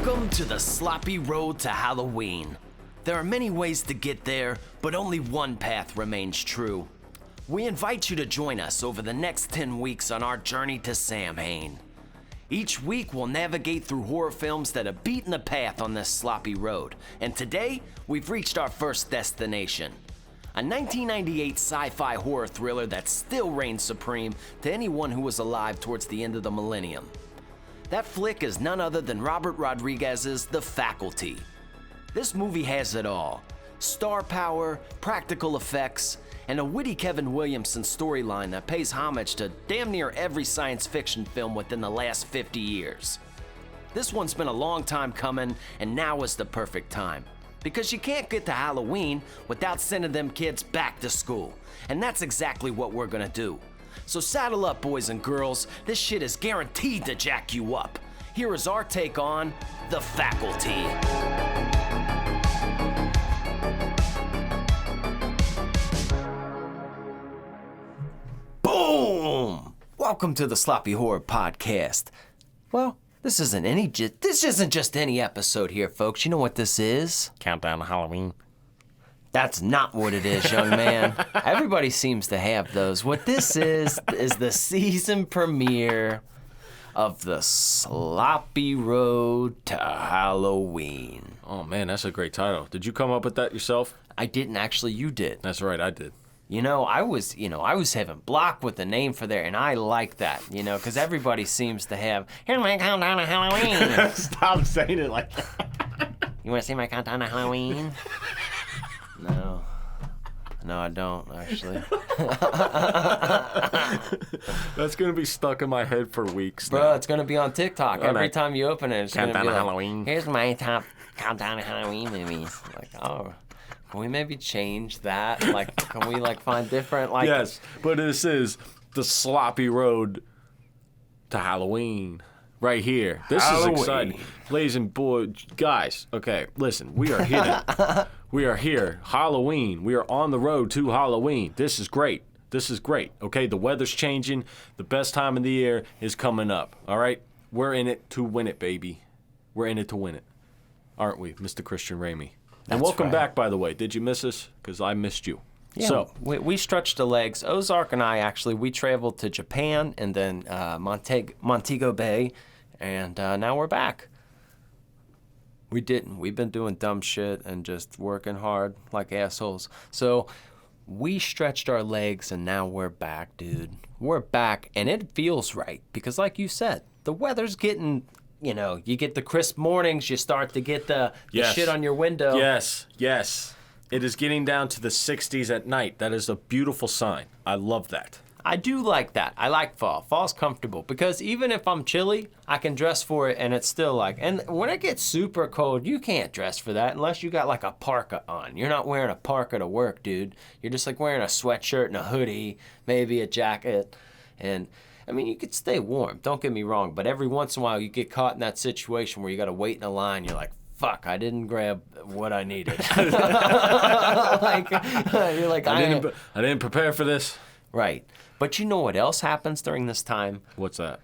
Welcome to the sloppy road to Halloween. There are many ways to get there, but only one path remains true. We invite you to join us over the next 10 weeks on our journey to Samhain. Each week we'll navigate through horror films that have beaten the path on this sloppy road, and today we've reached our first destination. A 1998 sci-fi horror thriller that still reigns supreme to anyone who was alive towards the end of the millennium. That flick is none other than Robert Rodriguez's The Faculty. This movie has it all: star power, practical effects, and a witty Kevin Williamson storyline that pays homage to damn near every science fiction film within the last 50 years. This one's been a long time coming, and now is the perfect time. Because you can't get to Halloween without sending them kids back to school. And that's exactly what we're gonna do. So saddle up, boys and girls. This shit is guaranteed to jack you up. Here is our take on The Faculty. Boom! Welcome to the Sloppy Horror Podcast. Well, this isn't just any episode here, folks. You know what this is? Countdown to Halloween. That's not what it is, young man. Everybody seems to have those. What this is the season premiere of the Sloppy Road to Halloween. Oh man, that's a great title. Did you come up with that yourself? I didn't actually, you did. That's right, I did. I was having block with the name for there, and I like that, because everybody seems to have, here's my countdown to Halloween. Stop saying it like that. You want to see my countdown to Halloween? No, I don't, actually. That's going to be stuck in my head for weeks now. Bro, it's going to be on TikTok. Every time you open it, it's going to be Countdown to like, Halloween. Here's my top countdown to Halloween movies. Like, oh, can we maybe change that? Like, can we, find different, Yes, but this is the sloppy road to Halloween. Right here. This Halloween. Is exciting. Ladies and boys, guys, okay, listen, we are here. Halloween. We are on the road to Halloween. This is great. Okay, the weather's changing. The best time of the year is coming up. All right? We're in it to win it, baby. We're in it to win it. Aren't we, Mr. Christian Ramey? And welcome back, by the way. Did you miss us? Because I missed you. Yeah, so we stretched the legs. Ozark and I, actually, we traveled to Japan and then Montego Bay, and now we're back. We didn't. We've been doing dumb shit and just working hard like assholes. So we stretched our legs, and now we're back, dude. We're back, and it feels right because, like you said, the weather's getting... you get the crisp mornings, you start to get the shit on your window. Yes. It is getting down to the 60s at night. That is a beautiful sign. I love that. I do like that. I like fall. Fall's comfortable because even if I'm chilly, I can dress for it and it's still and when it gets super cold, you can't dress for that unless you got a parka on. You're not wearing a parka to work, dude. You're just wearing a sweatshirt and a hoodie, maybe a jacket. And I mean, you could stay warm, don't get me wrong, but every once in a while you get caught in that situation where you got to wait in a line. You're like, fuck, I didn't grab what I needed. You're like, I didn't prepare for this. Right. But you know what else happens during this time? What's that?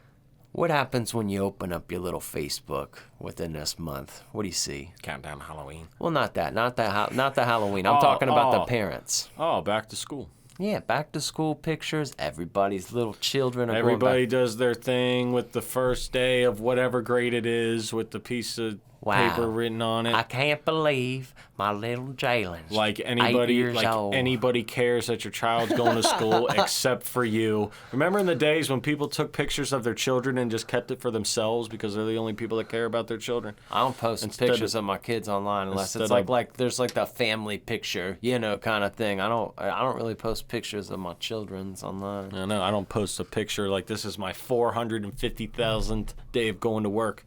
What happens when you open up your little Facebook within this month? What do you see? Countdown to Halloween. Well, not the Halloween. I'm talking about the parents. Oh, back to school. Yeah, back to school pictures. Everybody's little children are Everybody does their thing with the first day of whatever grade it is with the piece of paper written on it. I can't believe my little Jalen's Like 8 years old. Anybody cares that your child's going to school except for you. Remember in the days when people took pictures of their children and just kept it for themselves because they're the only people that care about their children? I don't post pictures of my kids online unless it's like there's the family picture, kind of thing. I don't really post pictures of my children's online. No, I don't post a picture like this is my 450,000th day of going to work.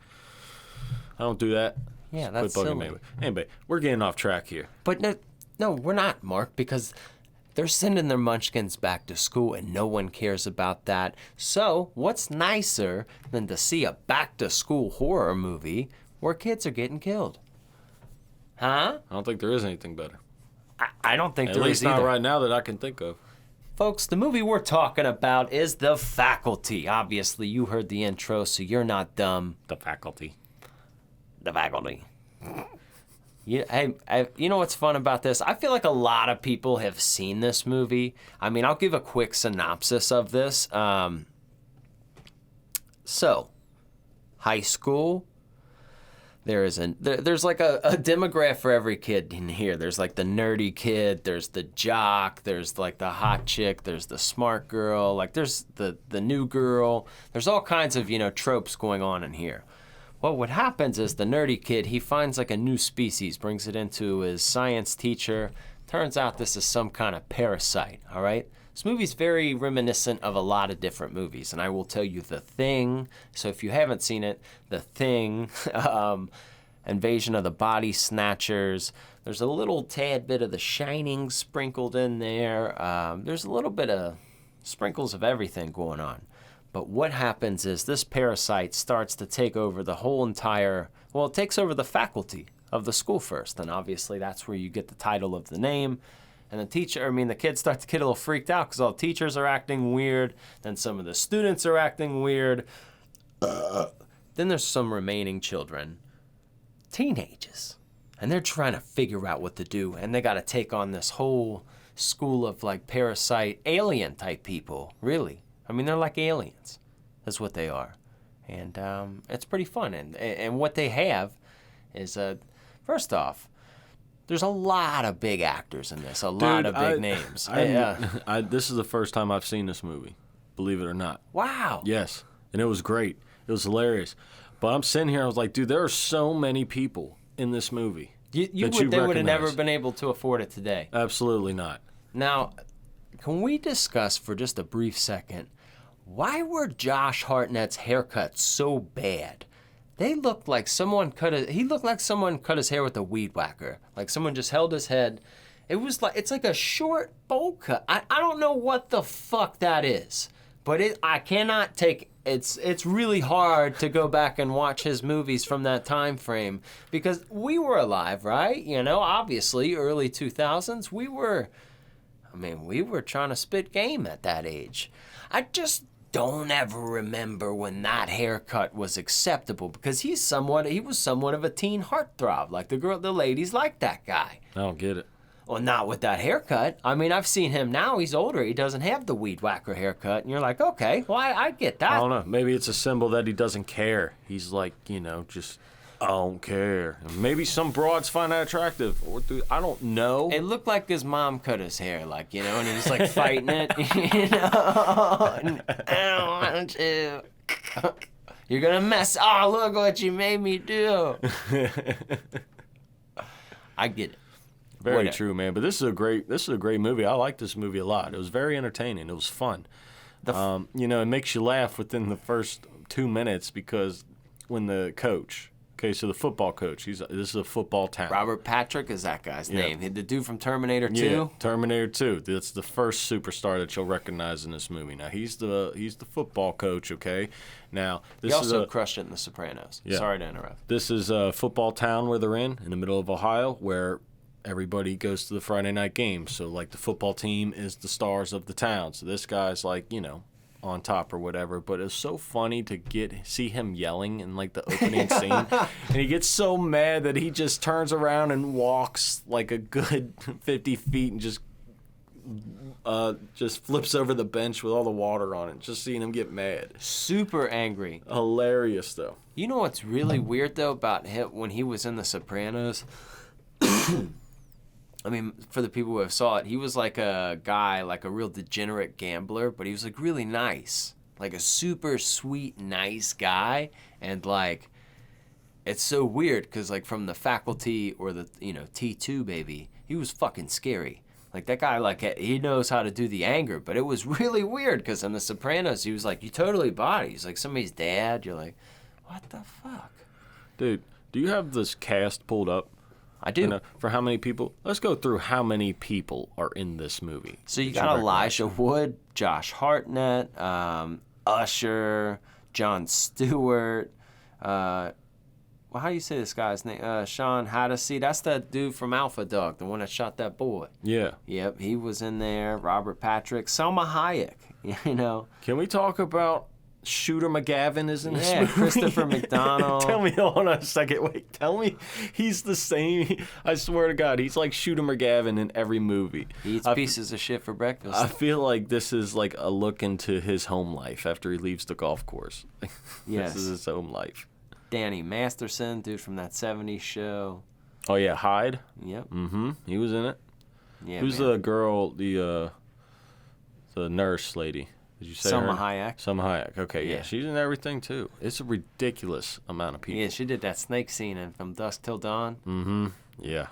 I don't do that. Yeah, that's silly. Anyway, we're getting off track here. But no, we're not, Mark, because they're sending their munchkins back to school and no one cares about that. So what's nicer than to see a back-to-school horror movie where kids are getting killed? Huh? I don't think there is anything better. I don't think there is either. At least not right now that I can think of. Folks, the movie we're talking about is The Faculty. Obviously, you heard the intro, so you're not dumb. The Faculty. the faculty. You know what's fun about this? I feel like a lot of people have seen this movie. I mean, I'll give a quick synopsis of this. So, high school. There's like a demographic for every kid in here. There's like the nerdy kid, there's the jock, there's like the hot chick, there's the smart girl, like there's the new girl. There's all kinds of, tropes going on in here. Well, what happens is the nerdy kid, he finds like a new species, brings it into his science teacher. Turns out this is some kind of parasite, all right? This movie's very reminiscent of a lot of different movies, and I will tell you The Thing. So if you haven't seen it, The Thing, Invasion of the Body Snatchers. There's a little tad bit of The Shining sprinkled in there. There's a little bit of sprinkles of everything going on. But what happens is this parasite starts to take over the whole entire, it takes over the faculty of the school first. And obviously that's where you get the title of the name. And the kids start to get a little freaked out because all the teachers are acting weird. Then some of the students are acting weird. Then there's some remaining children, teenagers. And they're trying to figure out what to do. And they got to take on this whole school of like parasite alien type people, really. I mean, they're like aliens. That's what they are. And it's pretty fun. And what they have is, first off, there's a lot of big actors in this, lot of big names. This is the first time I've seen this movie, believe it or not. Wow. Yes, and it was great. It was hilarious. But I'm sitting here, I was like, dude, there are so many people in this movie. They would have never been able to afford it today. Absolutely not. Now, can we discuss for just a brief second, why were Josh Hartnett's haircuts so bad? He looked like someone cut his hair with a weed whacker. Like someone just held his head. It's like a short bowl cut. I don't know what the fuck that is. But I cannot take it's really hard to go back and watch his movies from that time frame because we were alive, right? Obviously early 2000s, we were trying to spit game at that age. I just don't ever remember when that haircut was acceptable because he was somewhat of a teen heartthrob. Like the ladies like that guy. I don't get it. Well, not with that haircut. I mean, I've seen him now. He's older. He doesn't have the weed whacker haircut. And you're like, okay, well, I get that. I don't know. Maybe it's a symbol that he doesn't care. He's like, just, I don't care. Maybe some broads find that attractive. I don't know. It looked like his mom cut his hair, and he was like fighting it. I don't want to. You're going to mess. Oh, look what you made me do. I get it. Very true, man. But this is a great movie. I like this movie a lot. It was very entertaining. It was fun. It makes you laugh within the first 2 minutes because when the coach, so the football coach, this is a football town. Robert Patrick is that guy's name. The dude from Terminator 2. Yeah, Terminator 2. That's the first superstar that you'll recognize in this movie. Now he's the football coach. Okay. Now this he also crushed it in The Sopranos. Yeah. Sorry to interrupt. This is a football town where they're in the middle of Ohio, where everybody goes to the Friday night games. So, like, the football team is the stars of the town. So this guy's, like, on top or whatever. But it's so funny to see him yelling in, like, the opening scene. And he gets so mad that he just turns around and walks, like, a good 50 feet and just flips over the bench with all the water on it. Just seeing him get mad. Super angry. Hilarious, though. You know what's really weird, though, about him when he was in The Sopranos? I mean, for the people who have saw it, he was like a guy, like a real degenerate gambler, but he was like really nice, like a super sweet, nice guy. And like, it's so weird because like from the faculty or the, T2 baby, he was fucking scary. Like that guy, like he knows how to do the anger, but it was really weird because in The Sopranos, he was like, you totally bought it. He's like somebody's dad. You're like, what the fuck? Dude, do you have this cast pulled up? I do. For how many people? Let's go through how many people are in this movie. So you got Elijah Wood, Josh Hartnett, Usher, Jon Stewart. How do you say this guy's name? Sean Hardesty. That's that dude from Alpha Dog, the one that shot that boy. Yeah. Yep, he was in there. Robert Patrick, Selma Hayek. Can we talk about Shooter McGavin is in this Yeah, movie. Christopher McDonald. Tell me, hold on a second. Wait, tell me he's the same. I swear to God, he's like Shooter McGavin in every movie. He eats pieces of shit for breakfast. I feel like this is like a look into his home life after he leaves the golf course. Yes. This is his home life. Danny Masterson, dude from that 70s show. Oh, yeah, Hyde. Yep. Mm-hmm. He was in it. Yeah, Who's man. the girl, the nurse lady? Did you say Selma her? Hayek. Selma Hayek. Okay, yeah. Yeah. She's in everything, too. It's a ridiculous amount of people. Yeah, she did that snake scene in From Dusk Till Dawn. Mm-hmm. Yeah.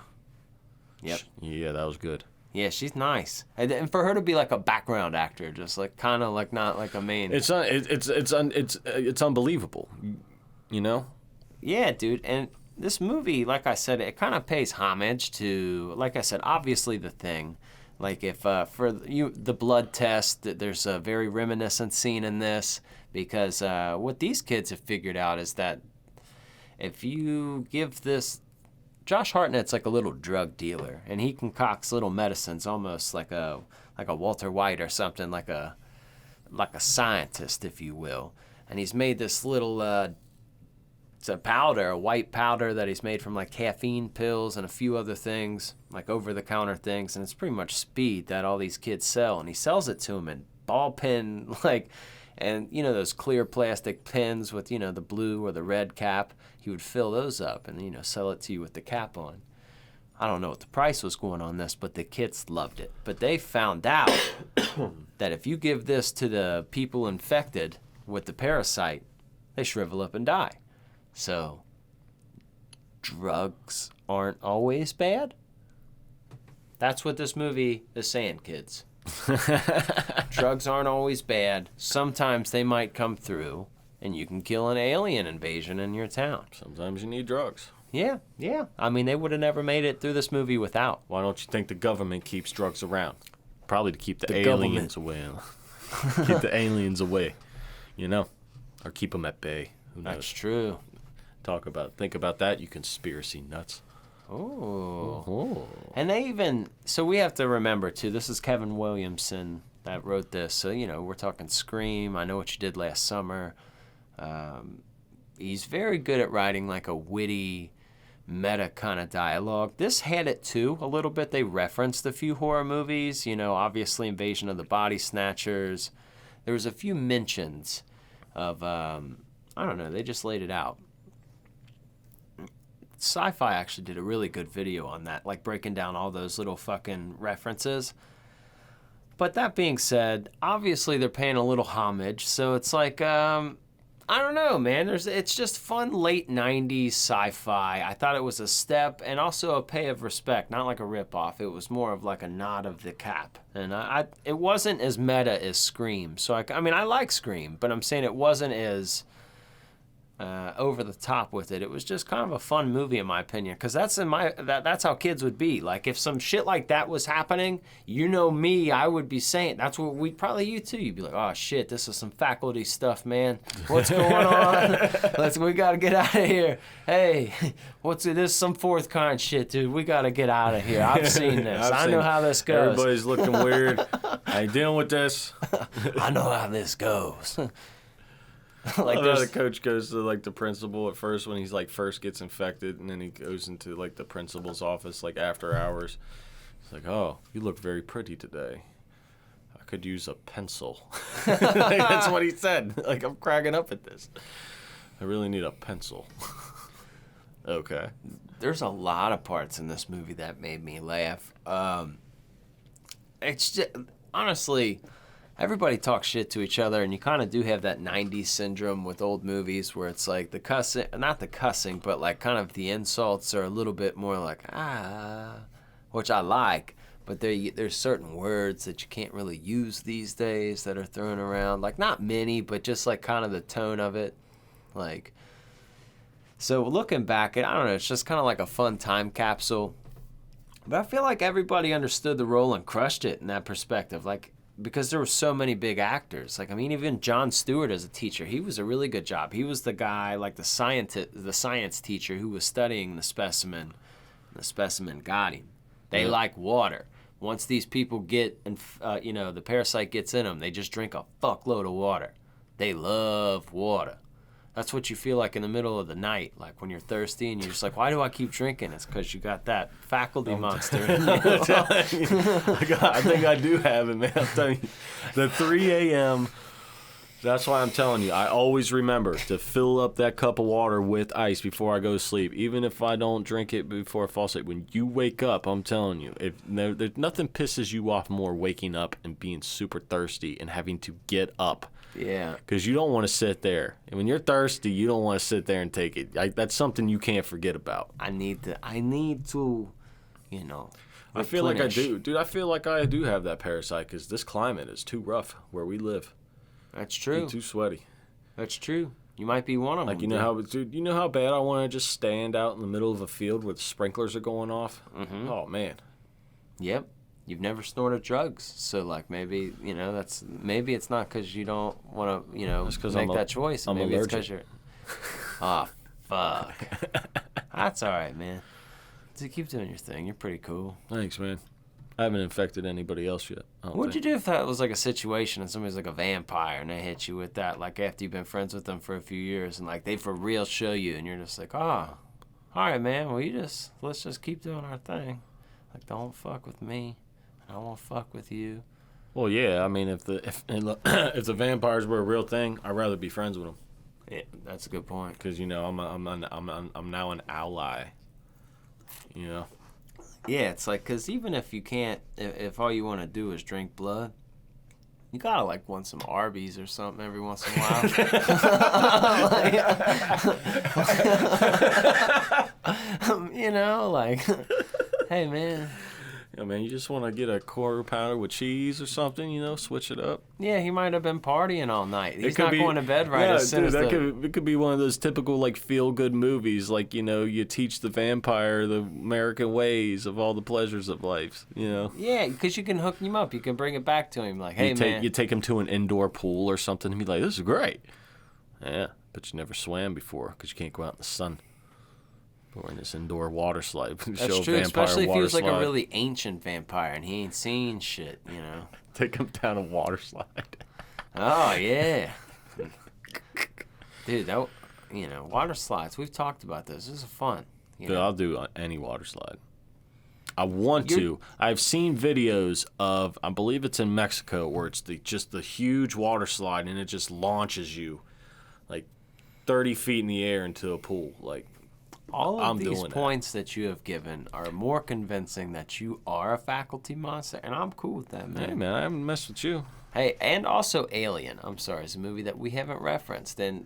Yep. Yeah, that was good. Yeah, she's nice. And for her to be like a background actor, just like kind of like not like a main. It's unbelievable. You know? Yeah, dude. And this movie, like I said, it kind of pays homage to, like I said, obviously The Thing. Like if for you the blood test, there's a very reminiscent scene in this because what these kids have figured out is that if you give this, Josh Hartnett's like a little drug dealer, and he concocts little medicines almost like a Walter White or something, like a scientist, if you will. And he's made this little it's a powder, a white powder that he's made from like caffeine pills and a few other things, like over-the-counter things, and it's pretty much speed that all these kids sell. And he sells it to them in ball pen, like, and you know those clear plastic pens with, you know, the blue or the red cap. He would fill those up and, you know, sell it to you with the cap on. I don't know what the price was going on this, but the kids loved it. But they found out that if you give this to the people infected with the parasite, they shrivel up and die. So, drugs aren't always bad? That's what this movie is saying, kids. Drugs aren't always bad. Sometimes they might come through, and you can kill an alien invasion in your town. Sometimes you need drugs. Yeah. I mean, they would have never made it through this movie without. Why don't you think the government keeps drugs around? Probably to keep the government. aliens away. Keep the aliens away, you know? Or keep them at bay. Who knows? That's true. Think about that, you conspiracy nuts. Oh. And they even, so we have to remember too, this is Kevin Williamson that wrote this. So, you know, we're talking Scream, I Know What You Did Last Summer. He's very good at writing like a witty, meta kind of dialogue. This had it too, a little bit. They referenced a few horror movies, you know, obviously Invasion of the Body Snatchers. There was a few mentions of, I don't know, they just laid it out. Sci-fi actually did a really good video on that, like breaking down all those little fucking references. But that being said, obviously they're paying a little homage, so it's like, I don't know, man. It's just fun late 90s sci-fi. I thought it was a step and also a pay of respect, not like a ripoff. It was more of like a nod of the cap. And it wasn't as meta as Scream. So, I mean, I like Scream, but I'm saying it wasn't as over the top with it. It was just kind of a fun movie in my opinion, because that's how kids would be. Like if some shit like that was happening, you know me, I would be saying, that's what we probably, you too, you'd be like, oh shit, this is some faculty stuff, man. What's going on? We gotta get out of here. Hey, this is some fourth kind shit, dude. We gotta get out of here. I've seen this. I know how this goes. Everybody's looking weird. I ain't dealing with this. I know how this goes. Like the coach goes to like the principal at first when he's like first gets infected, and then he goes into like the principal's office like after hours. It's like, oh, you look very pretty today. I could use a pencil. Like, that's what he said. Like, I'm cracking up at this. I really need a pencil. Okay. There's a lot of parts in this movie that made me laugh. It's just, honestly, everybody talks shit to each other, and you kind of do have that 90s syndrome with old movies where it's like the cussing, not the cussing, but like kind of the insults are a little bit more like, which I like, but there's certain words that you can't really use these days that are thrown around. Like, not many, but just like kind of the tone of it. Like, so looking back, I don't know, it's just kind of like a fun time capsule. But I feel like everybody understood the role and crushed it in that perspective. Like, because there were so many big actors. Like, I mean, even Jon Stewart as a teacher, he was a really good job. He was the guy, like the science teacher who was studying the specimen. The specimen got him. They like water. Once these people get, the parasite gets in them, they just drink a fuckload of water. They love water. That's what you feel like in the middle of the night, like when you're thirsty and you're just like, why do I keep drinking? It's because you got that faculty monster in you. I think I do have it, man. I'm telling you. The 3 a.m., that's why I'm telling you, I always remember to fill up that cup of water with ice before I go to sleep, even if I don't drink it before I fall asleep. When you wake up, I'm telling you, there's nothing pisses you off more waking up and being super thirsty and having to get up. Yeah. Because you don't want to sit there. And when you're thirsty, you don't want to sit there and take it. That's something you can't forget about. I need to, you know, I feel like I replenish. do. Dude, I feel like I do have that parasite because this climate is too rough where we live. That's true. Too sweaty. That's true. You might be one of them. Like, you know how bad I want to just stand out in the middle of a field where the sprinklers are going off? Mm-hmm. Oh, man. Yep. You've never snorted drugs, so like maybe maybe it's not because you don't want to make that choice. I'm maybe allergic. it's because you're. Oh fuck. That's all right, man. So keep doing your thing. You're pretty cool. Thanks, man. I haven't infected anybody else yet. What'd you do if that was like a situation and somebody's like a vampire and they hit you with that, like after you've been friends with them for a few years and like they for real show you and you're just like, all right, man. Well, let's just keep doing our thing. Like, don't fuck with me. I won't fuck with you. Well, yeah. I mean, if the vampires were a real thing, I'd rather be friends with them. Yeah, that's a good point. Because I'm now an ally. You know. Yeah, it's like because even if you can't, if all you want to do is drink blood, you gotta like want some Arby's or something every once in a while. You know, like, hey man. Yeah, man, you just want to get a quarter pounder with cheese or something, switch it up. Yeah, he might have been partying all night. He's not going to bed right as soon as it could be one of those typical like feel-good movies, like you teach the vampire the American ways of all the pleasures of life, Yeah, because you can hook him up. You can bring it back to him, like, hey man. You take him to an indoor pool or something, and be like, this is great. Yeah, but you never swam before because you can't go out in the sun. Or in this indoor water slide. That's true, especially if he was like a really ancient vampire and he ain't seen shit, Take him down a water slide. Oh, yeah. Dude, water slides, we've talked about this. This is fun. Dude, I'll do any water slide. I want to. I've seen videos of, I believe it's in Mexico, where it's just the huge water slide and it just launches you like 30 feet in the air into a pool. Like, all of these points that you have given are more convincing that you are a faculty monster, and I'm cool with that, man. Hey, man, I haven't messed with you. Hey, and also Alien, I'm sorry, is a movie that we haven't referenced, and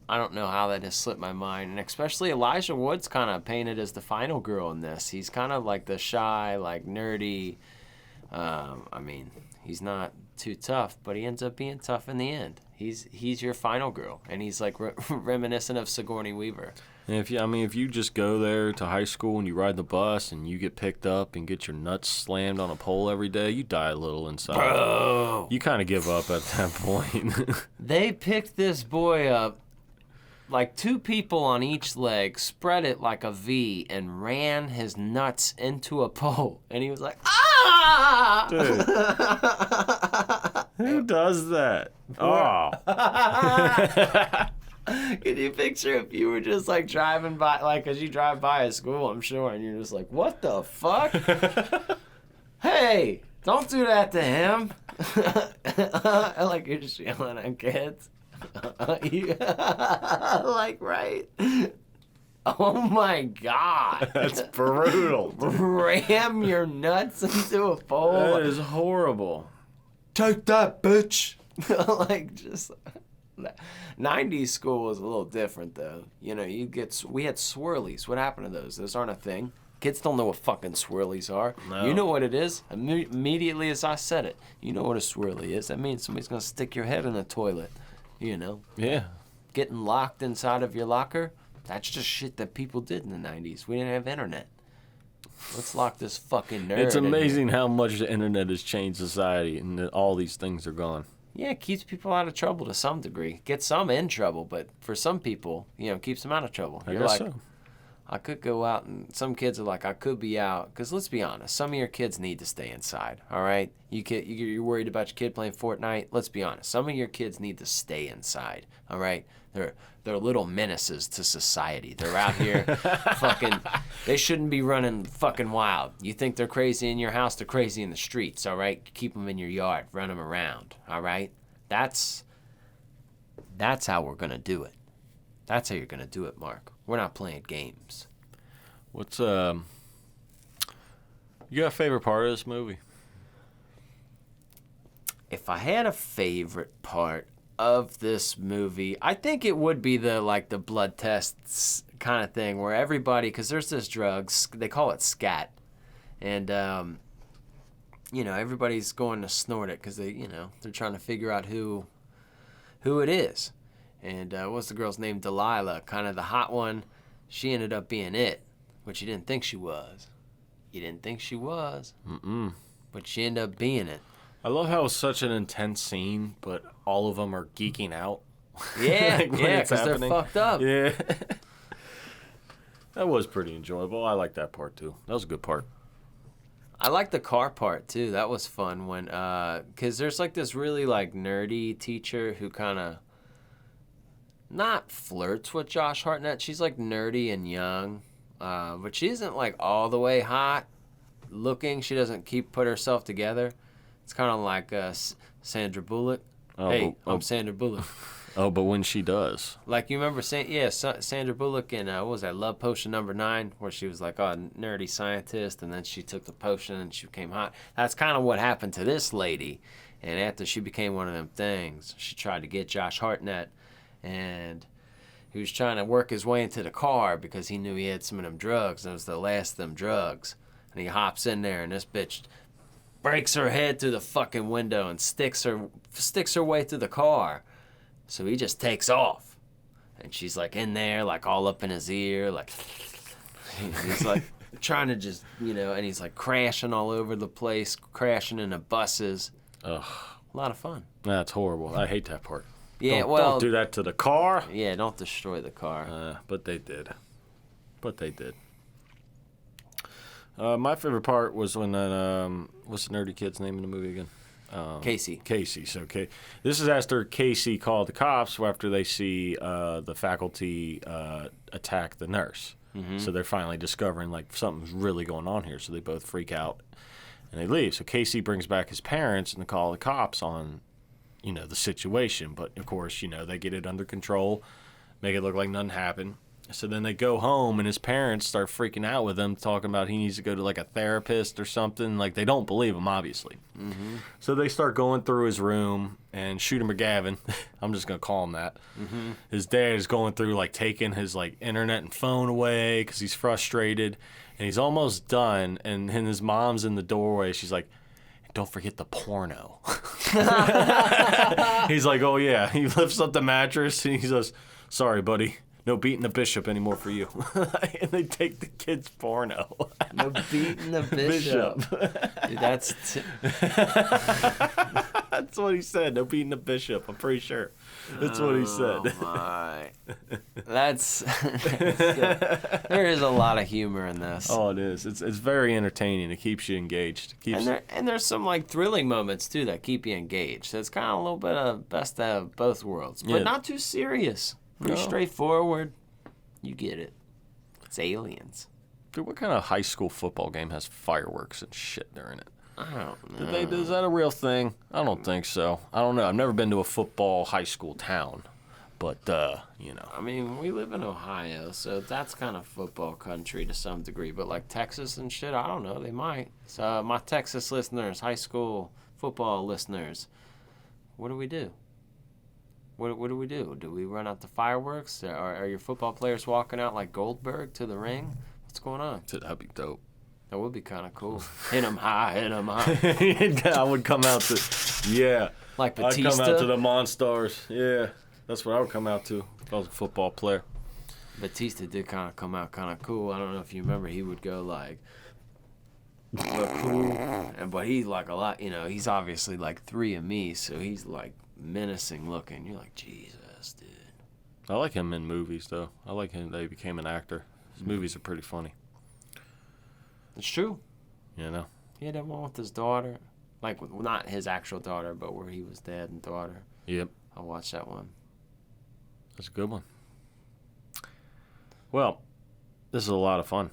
I don't know how that has slipped my mind, and especially Elijah Wood's kind of painted as the final girl in this. He's kind of like the shy, like nerdy, he's not too tough, but he ends up being tough in the end. He's your final girl, and he's like reminiscent of Sigourney Weaver. And if you just go there to high school and you ride the bus and you get picked up and get your nuts slammed on a pole every day, you die a little inside. Bro. You kind of give up at that point. They picked this boy up, like two people on each leg, spread it like a V, and ran his nuts into a pole. And he was like, ah! Dude. Who does that? Oh. Can you picture if you were just like driving by, like as you drive by a school, I'm sure, and you're just like, what the fuck? Hey, don't do that to him. Like you're just yelling at kids. Like, right? Oh my God. That's brutal. Ram your nuts into a pole. That is horrible. Take that, bitch. Like, just 90s school was a little different though. We had swirlies. What happened to those? Those aren't a thing. Kids don't know what fucking swirlies are. No. You know what it is? Immediately as I said it, you know what a swirly is. That means somebody's gonna stick your head in a toilet. Yeah. Getting locked inside of your locker. That's just shit that people did in the 90s. We didn't have internet. Let's lock this fucking nerd. It's amazing in here. how much the internet has changed society and that all these things are gone. Yeah, it keeps people out of trouble to some degree. Gets some in trouble, but for some people, keeps them out of trouble. I guess so. I could go out, and some kids are like, I could be out. Because let's be honest, some of your kids need to stay inside, all right? You're worried about your kid playing Fortnite? Let's be honest. Some of your kids need to stay inside, all right? They're little menaces to society. They're out here fucking, they shouldn't be running fucking wild. You think they're crazy in your house, they're crazy in the streets, all right? Keep them in your yard, run them around, all right? That's how we're going to do it. That's how you're going to do it, Mark. We're not playing games. What's you got a favorite part of this movie? If I had a favorite part of this movie, I think it would be the blood tests kind of thing where everybody, because there's this drug, they call it scat, and everybody's going to snort it because they're trying to figure out who it is. And what's the girl's name? Delilah, kind of the hot one. She ended up being it, which you didn't think she was. You didn't think she was. Mm-mm. But she ended up being it. I love how it's such an intense scene, but all of them are geeking out. Yeah, like because they're fucked up. Yeah. That was pretty enjoyable. I like that part, too. That was a good part. I like the car part, too. That was fun when, because there's this really, nerdy teacher who kind of not flirts with Josh Hartnett. She's, nerdy and young, but she isn't, all the way hot looking. She doesn't put herself together. It's kind of like Sandra Bullock. I'm Sandra Bullock. Oh, but when she does. You remember, Sandra Bullock in, what was that, Love Potion #9, where she was a nerdy scientist, and then she took the potion and she became hot. That's kind of what happened to this lady. And after she became one of them things, she tried to get Josh Hartnett, and he was trying to work his way into the car because he knew he had some of them drugs, and it was the last of them drugs. And he hops in there, and this bitch breaks her head through the fucking window and sticks her way through the car. So he just takes off. And she's in there, all up in his ear, he's trying to just, and he's crashing all over the place, crashing into buses. Ugh. A lot of fun. That's horrible. I hate that part. Yeah, don't do that to the car. Yeah, don't destroy the car. But they did. My favorite part was when what's the nerdy kid's name in the movie again? Casey. So this is after Casey called the cops after they see the faculty attack the nurse. Mm-hmm. So they're finally discovering something's really going on here. So they both freak out and they leave. So Casey brings back his parents and they call the cops on the situation. But of course, they get it under control, make it look like nothing happened. So then they go home, and his parents start freaking out with him, talking about he needs to go to a therapist or something. They don't believe him, obviously. Mm-hmm. So they start going through his room, and Shooter McGavin, I'm just gonna call him that. Mm-hmm. His dad is going through taking his internet and phone away because he's frustrated, and he's almost done. And his mom's in the doorway. She's like, "Don't forget the porno." He's like, "Oh yeah." He lifts up the mattress, and he says, "Sorry, buddy. No beating the bishop anymore for you." And they take the kid's porno. No beating the bishop. Dude, that's what he said. No beating the bishop. I'm pretty sure. That's what he said. Oh my. There is a lot of humor in this. Oh, it is. It's very entertaining. It keeps you engaged. And there's some thrilling moments too that keep you engaged. So it's kind of a little bit of best of both worlds, but not too serious. Pretty straightforward. You get it. It's aliens. Dude, what kind of high school football game has fireworks and shit during it? I don't know. Is that a real thing? I don't think so. I don't know. I've never been to a football high school town. But, I mean, we live in Ohio, so that's kind of football country to some degree. But, Texas and shit, I don't know. They might. So, my Texas listeners, high school football listeners, what do we do? What do we do? Do we run out the fireworks? Are your football players walking out like Goldberg to the ring? What's going on? That'd be dope. That would be kind of cool. Hit 'em high, hit 'em high. I would come out to, yeah. Like Batista? I'd come out to the Monstars. Yeah, that's what I would come out to if I was a football player. Batista did kind of come out kind of cool. I don't know if you remember. He would go but he's a lot, he's obviously 3 of me, so he's menacing looking. You're like, Jesus, dude. I like him in movies, though. I like him that he became an actor. His movies are pretty funny. It's true. You know? He had that one with his daughter. Like, not his actual daughter, but where he was dad and daughter. Yep. I watched that one. That's a good one. Well, this is a lot of fun.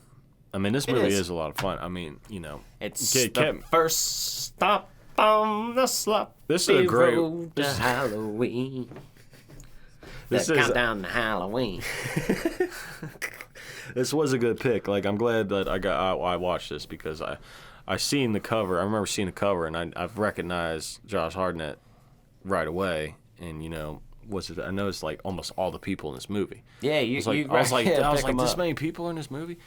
I mean, this movie is a lot of fun. I mean, you know. It's the first stop on the sloppy road to Halloween. This is countdown to Halloween. This was a good pick. Like, I'm glad that I watched this because I seen the cover. I remember seeing the cover, and I've recognized Josh Hartnett right away. And, you know, I noticed, like, almost all the people in this movie. Yeah, I was like, this many people in this movie?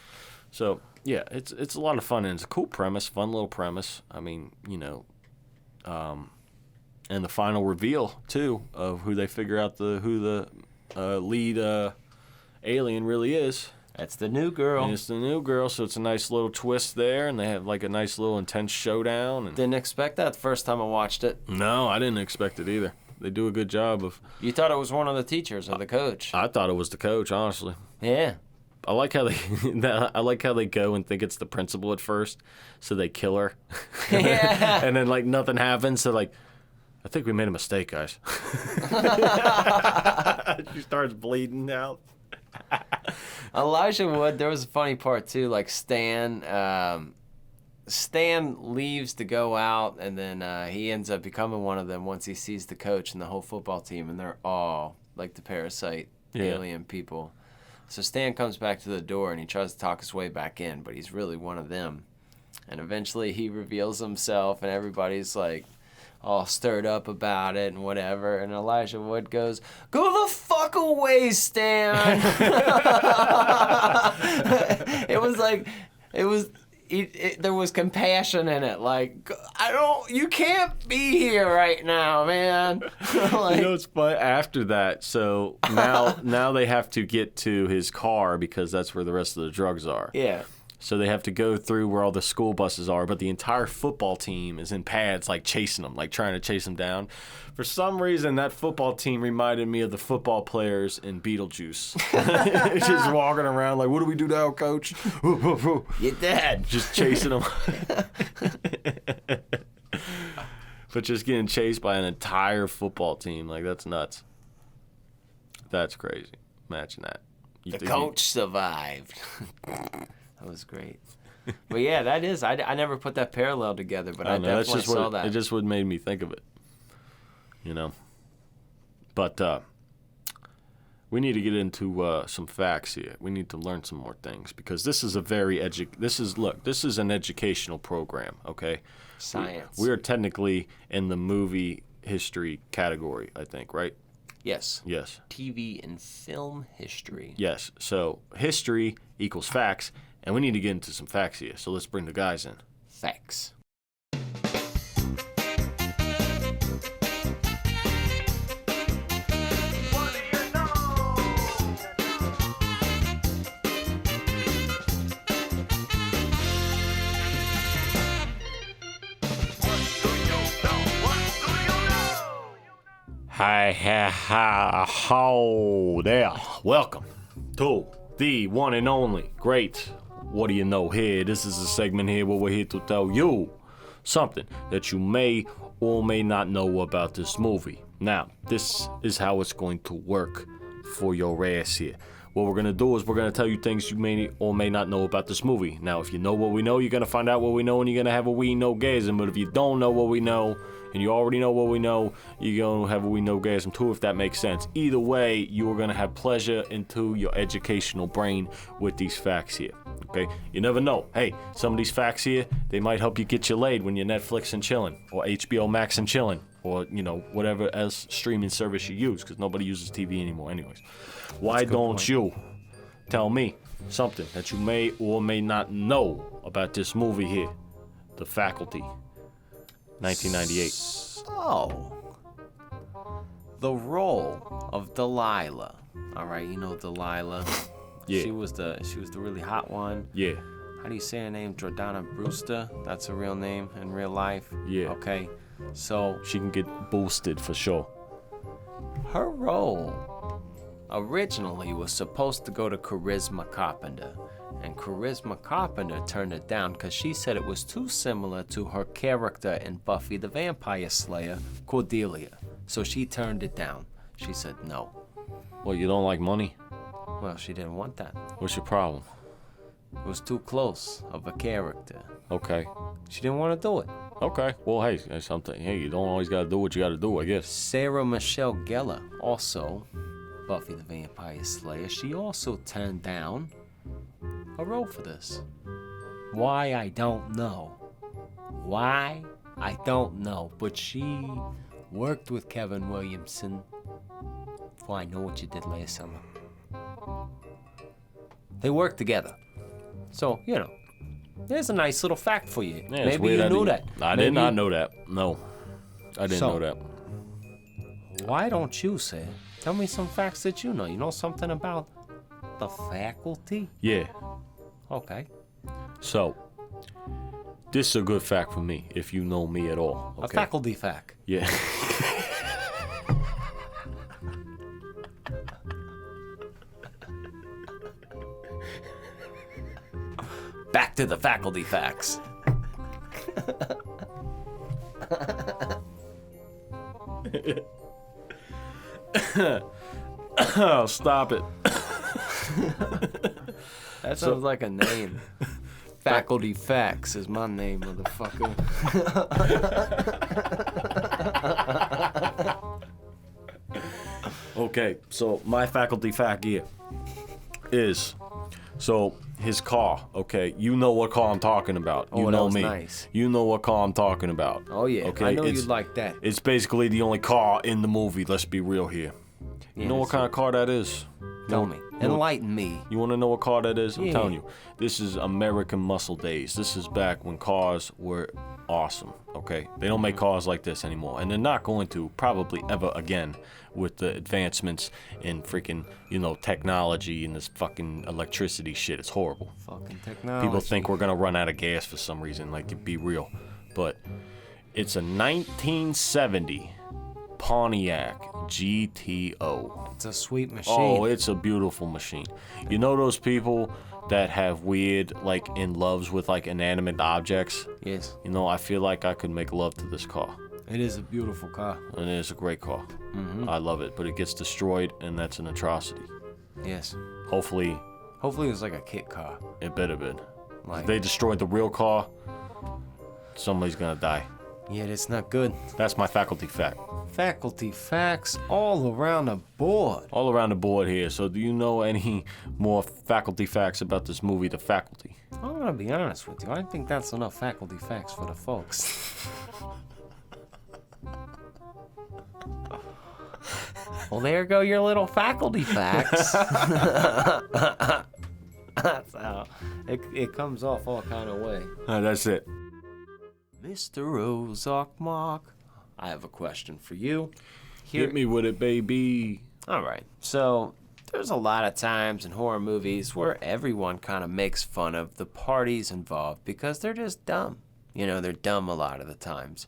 So, yeah, it's a lot of fun, and it's a cool premise, fun little premise. I mean, you know, and the final reveal, too, of who they figure out who the lead alien really is. That's the new girl. And it's the new girl, so it's a nice little twist there, and they have like a nice little intense showdown. And didn't expect that the first time I watched it. No, I didn't expect it either. They do a good job of. You thought it was one of the teachers or the coach? I thought it was the coach, honestly. Yeah. I like how they go and think it's the principal at first, so they kill her. Yeah. And then like nothing happens, so like, I think we made a mistake, guys. She starts bleeding out. Elijah Wood, there was a funny part too. Like Stan leaves to go out, and then he ends up becoming one of them once he sees the coach and the whole football team, and they're all like the parasite alien people. So Stan comes back to the door, and he tries to talk his way back in, but he's really one of them. And eventually he reveals himself, and everybody's like all stirred up about it and whatever. And Elijah Wood goes, "Go the fuck away, Stan." There was compassion in it. Like, you can't be here right now, man. Like, you know, it's fun after that. So now they have to get to his car because that's where the rest of the drugs are. Yeah. So they have to go through where all the school buses are, but the entire football team is in pads, like chasing them, like trying to chase them down. For some reason, that football team reminded me of the football players in Beetlejuice. Just walking around like, what do we do now, coach? You're dead. Just chasing them. But just getting chased by an entire football team, like that's nuts. That's crazy. Imagine that. The coach survived. That was great. But yeah, that is. I never put that parallel together, but I definitely saw that. It just what made me think of it. You know. But we need to get into some facts here. We need to learn some more things because this is a very this is an educational program, okay? Science. We are technically in the movie history category, I think, right? Yes. Yes. TV and film history. Yes. So history equals facts. And we need to get into some facts here, so let's bring the guys in. Facts. Hi, ho there. Welcome to the one and only great What Do You Know Here. This is a segment here where we're here to tell you something that you may or may not know about this movie. Now, this is how it's going to work for your ass here. What we're going to do is we're going to tell you things you may or may not know about this movie. Now, if you know what we know, you're going to find out what we know, and you're going to have a we know gasm. But if you don't know what we know, and you already know what we know, you're going to have a we know gasm too, if that makes sense. Either way, you are going to have pleasure into your educational brain with these facts here. Okay? You never know. Hey, some of these facts here, they might help you get you laid when you're Netflix and chilling, or HBO Max and chilling, or, you know, whatever else streaming service you use, because nobody uses TV anymore anyways. Why don't you tell me something that you may or may not know about this movie here, The Faculty, 1998. So, the role of Delilah. All right, you know Delilah. Yeah. She was the really hot one. Yeah. How do you say her name? Jordana Brewster. That's her real name in real life. Yeah. Okay. So She can get boosted for sure. her role. originally was supposed to go to Charisma Carpenter. And Charisma Carpenter turned it down because she said it was too similar to her character in Buffy the Vampire Slayer, Cordelia. So she turned it down. She said no. Well, you don't like money? Well, she didn't want that. What's your problem? It was too close of a character. Okay. She didn't want to do it. Okay. Well, hey, something. Hey, you don't always gotta do what you gotta do, I guess. Sarah Michelle Gellar, also Buffy the Vampire Slayer, she also turned down a role for this. Why, I don't know. Why, I don't know. But she worked with Kevin Williamson for I Know What You Did Last Summer. They worked together. So, you know, there's a nice little fact for you. Yeah, Maybe you knew that. I did not know that. No. I didn't know that. Why don't you say? Tell me some facts that you know. You know something about the faculty? Yeah. Okay. So, this is a good fact for me, if you know me at all. Okay? A faculty fact. Yeah. Back to the faculty facts. Oh, stop it. That sounds like a name. Faculty Facts is my name, motherfucker. Okay, so my faculty fact here is, so his car, okay, you know what car I'm talking about. You Oh, that know was me. nice. You know what car I'm talking about. Oh, yeah. Okay, I know it's, you'd like that. It's basically the only car in the movie, let's be real here. You know what kind of car that is? Tell me. Enlighten me. You want to know what car that is? I'm Yeah. telling you. This is American muscle days. This is back when cars were awesome, okay? They don't make cars like this anymore. And they're not going to probably ever again with the advancements in freaking, you know, technology and this fucking electricity shit. It's horrible. Fucking technology. People think we're going to run out of gas for some reason, like, to be real. But it's a 1970 Pontiac GTO. It's a sweet machine. Oh, it's a beautiful machine. You know those people that have weird, like, in loves with, like, inanimate objects? Yes. You know, I feel like I could make love to this car. It is a beautiful car. And it is a great car. Mm-hmm. I love it, but it gets destroyed, and that's an atrocity. Yes. Hopefully, Hopefully it was like a kit car. it better been. Like, If they destroyed the real car, somebody's gonna die. yeah, that's not good. That's my faculty fact. Faculty facts all around the board. All around the board here. So do you know any more faculty facts about this movie, The Faculty? I'm gonna be honest with you. I think that's enough faculty facts for the folks. Well, there go your little faculty facts. That's how it comes off all kind of way. That's it. Mr. Ozark Mark, I have a question for you. Hit me with it, baby. All right. So there's a lot of times in horror movies where everyone kind of makes fun of the parties involved because they're just dumb. You know, they're dumb a lot of the times.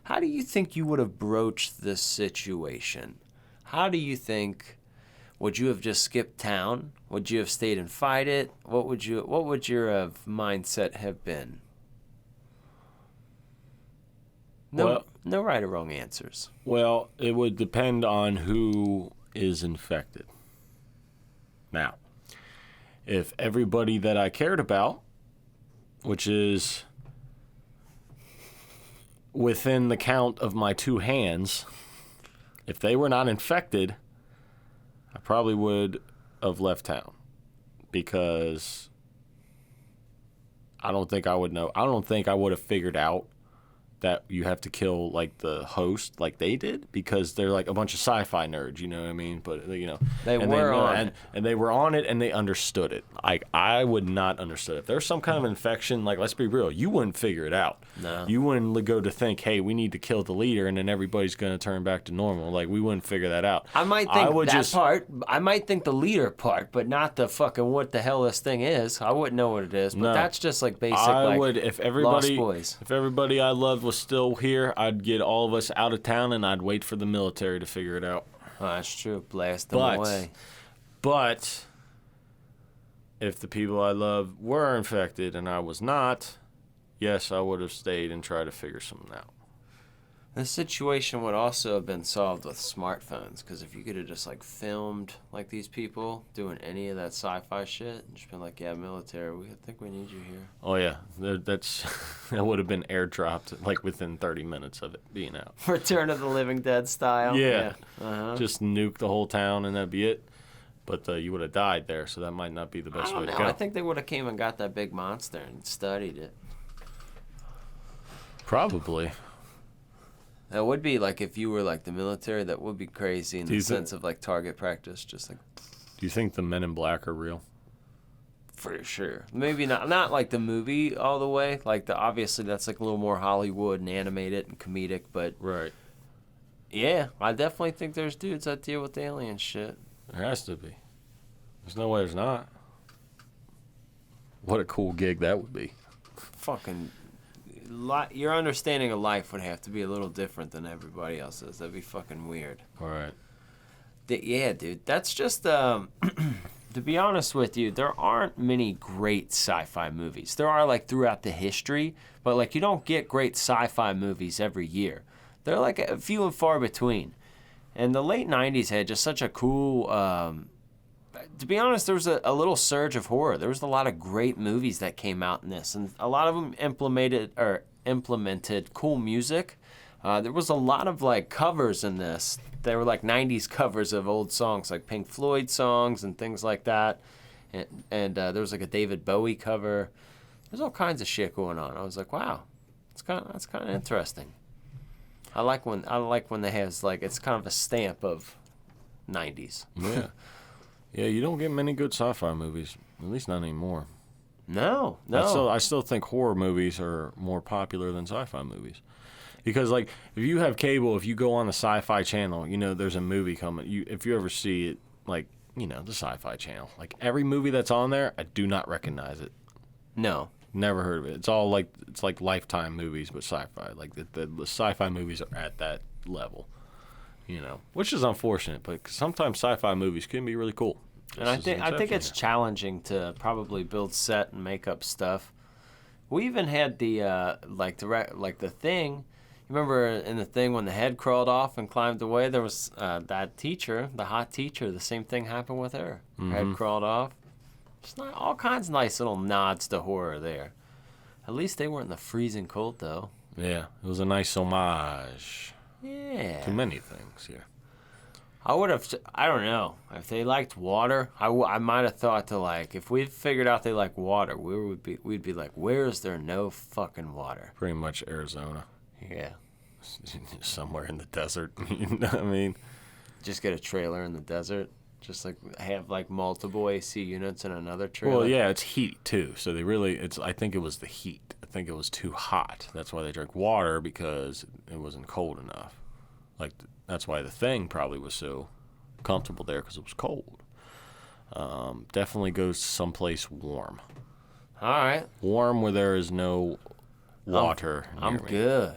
How do you think you would have broached this situation? How do you think, would you have just skipped town? Would you have stayed and fight it? What would your mindset have been? No right or wrong answers. Well, it would depend on who is infected. Now, if everybody that I cared about, which is within the count of my two hands, if they were not infected, I probably would have left town because I don't think I would know. I don't think I would have figured out that you have to kill, like, the host like they did because they're like a bunch of sci-fi nerds, you know what I mean? But, you know. They were on it. And they were on it and they understood it. Like, I would not understand. If there's some kind of infection, like, let's be real, you wouldn't figure it out. No. You wouldn't go to think, hey, we need to kill the leader and then everybody's going to turn back to normal. Like, we wouldn't figure that out. I might think part. I might think the leader part, but not the fucking what the hell this thing is. I wouldn't know what it is, but No. that's just like basic. I would, if Lost Boys. everybody I loved was still here, I'd get all of us out of town and I'd wait for the military to figure it out. Oh, that's true. Blast them away. But if the people I love were infected and I was not, yes, I would have stayed and tried to figure something out. This situation would also have been solved with smartphones, because if you could have just like filmed like these people doing any of that sci-fi shit and just been like, yeah, military, we think we need you here. Oh yeah, that's that would have been airdropped like within 30 minutes of it being out. Return of the Living Dead style. Yeah. Uh-huh. Just nuke the whole town and that'd be it. But you would have died there, so that might not be the best way to go. I think they would have came and got that big monster and studied it. Probably. That would be like if you were like the military. That would be crazy in the sense of like target practice, just like. Do you think the Men in Black are real? For sure. Maybe not like the movie all the way. Like obviously that's like a little more Hollywood and animated and comedic, but right. Yeah, I definitely think there's dudes that deal with alien shit. There has to be. There's no way there's not. What a cool gig that would be. Fucking. Your understanding of life would have to be a little different than everybody else's. That'd be fucking weird. All right. Yeah, dude. That's just, to be honest with you, there aren't many great sci-fi movies. There are, like, throughout the history, but, like, you don't get great sci-fi movies every year. They're, like, a few and far between. And the late 90s had just such a cool, to be honest, there was a little surge of horror. There was a lot of great movies that came out in this, and a lot of them implemented cool music. There was a lot of like covers in this. They were like 90s covers of old songs, like Pink Floyd songs and things like that. And there was like a David Bowie cover. There's all kinds of shit going on. I was like, wow, that's kind of interesting. I like when they have like it's kind of a stamp of 90s. Yeah. Yeah, you don't get many good sci-fi movies, at least not anymore. No. I still think horror movies are more popular than sci-fi movies. Because, like, if you have cable, if you go on the Sci-Fi Channel, you know, there's a movie coming. If you ever see it, like, you know, the Sci-Fi Channel. Like, every movie that's on there, I do not recognize it. No. Never heard of it. It's all like, it's like Lifetime movies, but sci-fi. Like, the sci-fi movies are at that level, you know, which is unfortunate, but sometimes sci-fi movies can be really cool. And I think it's challenging to probably build set and makeup stuff. We even had the the Thing. You remember in the Thing when the head crawled off and climbed away? There was that teacher, the hot teacher. The same thing happened with her. Her head crawled off. It's not all kinds of nice little nods to horror there. At least they weren't in the freezing cold though. Yeah, it was a nice homage. Yeah. To many things. Yeah. I don't know. If they liked water, I might have thought to like, if we figured out they like water, we'd be like, where is there no fucking water? Pretty much Arizona. Yeah. Somewhere in the desert. You know what I mean? Just get a trailer in the desert. Just like have like multiple AC units in another trailer. Well, yeah, it's heat too. So I think it was the heat. I think it was too hot. That's why they drank water, because it wasn't cold enough. Like, that's why the Thing probably was so comfortable there, because it was cold. Definitely goes someplace warm. All right. Warm where there is no water. I'm good.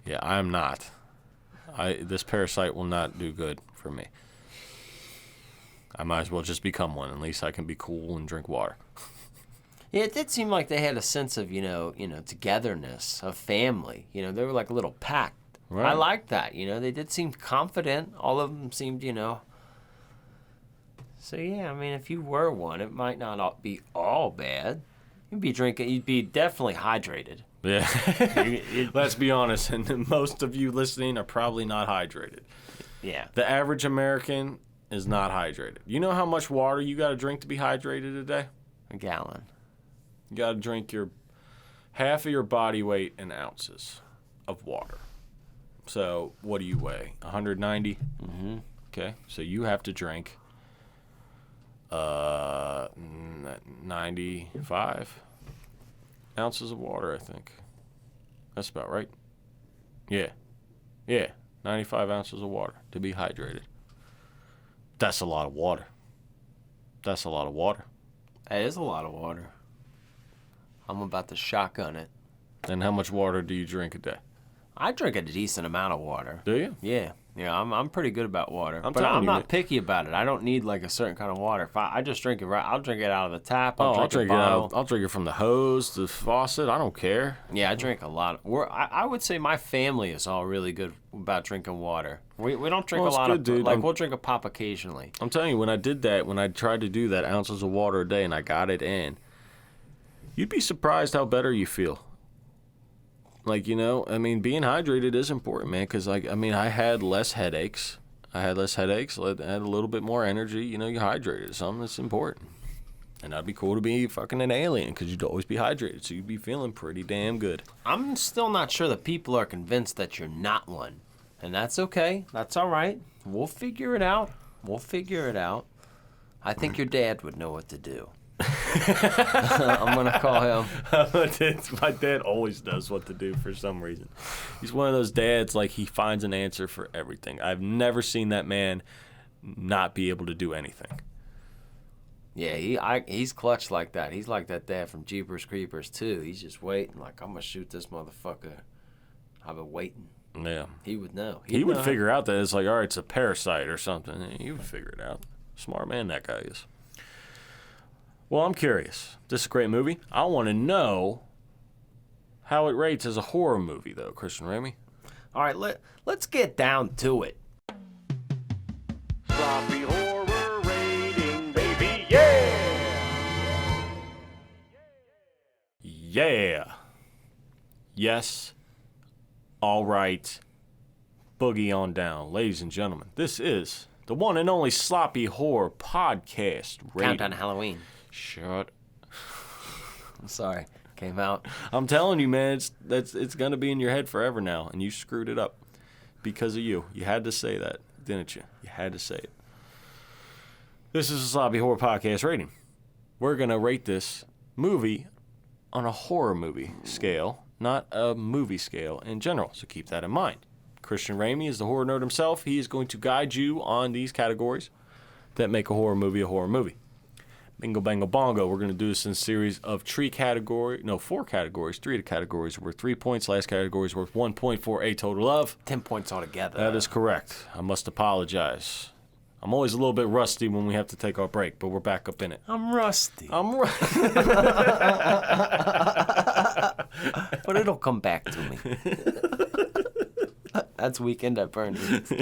Yeah, I'm not. This parasite will not do good for me. I might as well just become one. At least I can be cool and drink water. Yeah, it did seem like they had a sense of, togetherness, of family. They were like a little pack. Right. I liked that. They did seem confident. All of them seemed, So, yeah, I mean, if you were one, it might not be all bad. You'd be definitely hydrated. Yeah. Let's be honest, and most of you listening are probably not hydrated. Yeah. The average American is not hydrated. You know how much water you got to drink to be hydrated a day? A gallon. You got to drink half of your body weight in ounces of water. So what do you weigh? 190? Mm-hmm. Okay, so you have to drink 95 ounces of water, I think. That's about right. Yeah, 95 ounces of water to be hydrated. That's a lot of water. That is a lot of water. I'm about to shotgun it. And how much water do you drink a day? I drink a decent amount of water. Do you? Yeah. Yeah, I'm pretty good about water, I'm but telling I'm you, not man. picky about it. I don't need like a certain kind of water. If I just drink it right, I'll drink it out of the tap. I'll drink it bottle. out. I'll drink it from the hose, the faucet. I don't care. Yeah, I drink a lot. I would say my family is all really good about drinking water. We don't drink Well, a it's lot good, of dude. like we'll drink a pop occasionally. I'm telling you, when I did that, when I tried to do that, ounces of water a day, and I got it in, you'd be surprised how better you feel. Like, you know, I mean, being hydrated is important, man, because, like, I mean, I had less headaches. I had a little bit more energy. You know, you hydrated. Something that's important. And that'd be cool to be fucking an alien, because you'd always be hydrated, so you'd be feeling pretty damn good. I'm still not sure that people are convinced that you're not one, and that's okay. That's all right. We'll figure it out. I think your dad would know what to do. I'm gonna call him. My dad always knows what to do for some reason. He's one of those dads, like, he finds an answer for everything. I've never seen that man not be able to do anything. Yeah, he's clutch like that. He's like that dad from Jeepers Creepers too. He's just waiting, like, I'm gonna shoot this motherfucker. I've been waiting. Yeah. He would know. He would figure out that it's like, all right, it's a parasite or something. He would figure it out. Smart man that guy is. Well, I'm curious. This is a great movie. I want to know how it rates as a horror movie, though, Christian Ramey. All right, let's get down to it. Sloppy horror rating, baby, yeah! Yeah. Yes. All right. Boogie on down. Ladies and gentlemen, this is the one and only Sloppy Horror Podcast rating. Countdown to Halloween. Shut. I'm sorry. Came out. I'm telling you, man, it's gonna be in your head forever now, and you screwed it up because of you. You had to say that, didn't you? You had to say it. This is a Sloppy Horror Podcast rating. We're gonna rate this movie on a horror movie scale, not a movie scale in general. So keep that in mind. Christian Ramey is the horror nerd himself. He is going to guide you on these categories that make a horror movie a horror movie. Bingo, bango, bongo. We're going to do this in a series of 4 categories. 3 categories worth 3 points. Last category is worth 1 point for a total of 10 points altogether. That is correct. I must apologize. I'm always a little bit rusty when we have to take our break, but we're back up in it. I'm rusty. I'm But it'll come back to me. That's Weekend at Bernie's.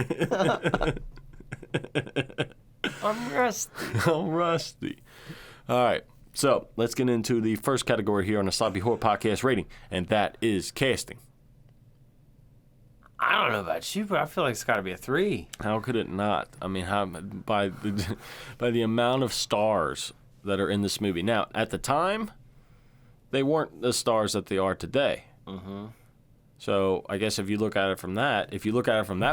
I'm rusty. I'm rusty. All right. So let's get into the first category here on the Sloppy Horror Podcast rating, and that is casting. I don't know about you, but I feel like it's got to be a 3. How could it not? I mean, by the amount of stars that are in this movie. Now, at the time, they weren't the stars that they are today. Mm-hmm. So I guess if you look at it from that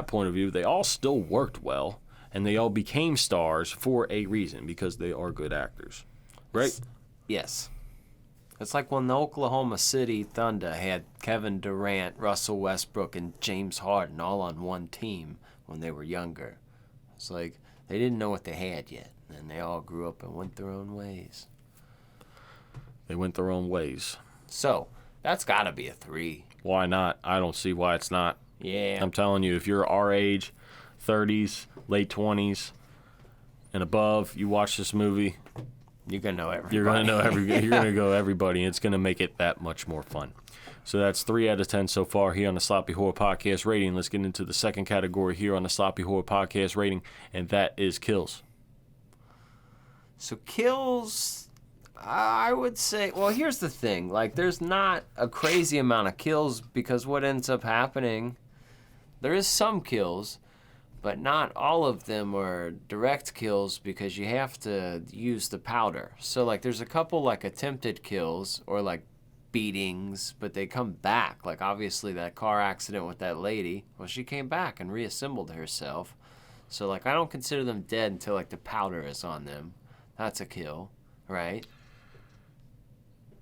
point of view, they all still worked well, and they all became stars for a reason, because they are good actors, right? Yes. It's like when the Oklahoma City Thunder had Kevin Durant, Russell Westbrook, and James Harden all on one team when they were younger. It's like they didn't know what they had yet, and they all grew up and went their own ways. They went their own ways. So that's got to be a 3. Why not? I don't see why it's not. Yeah. I'm telling you, if you're our age, 30s, late 20s, and above, you watch this movie, You're gonna know everybody. you're gonna know you're gonna go everybody, and it's gonna make it that much more fun. So that's 3 out of 10 so far here on the Sloppy Horror Podcast rating. Let's get into the second category here on the Sloppy Horror Podcast rating, and that is kills. So kills, I would say, well, here's the thing. Like, there's not a crazy amount of kills, because what ends up happening, there is some kills, but not all of them are direct kills, because you have to use the powder. So, like, there's a couple, like, attempted kills or, like, beatings, but they come back. Like, obviously, that car accident with that lady, well, she came back and reassembled herself. So, like, I don't consider them dead until, like, the powder is on them. That's a kill, right?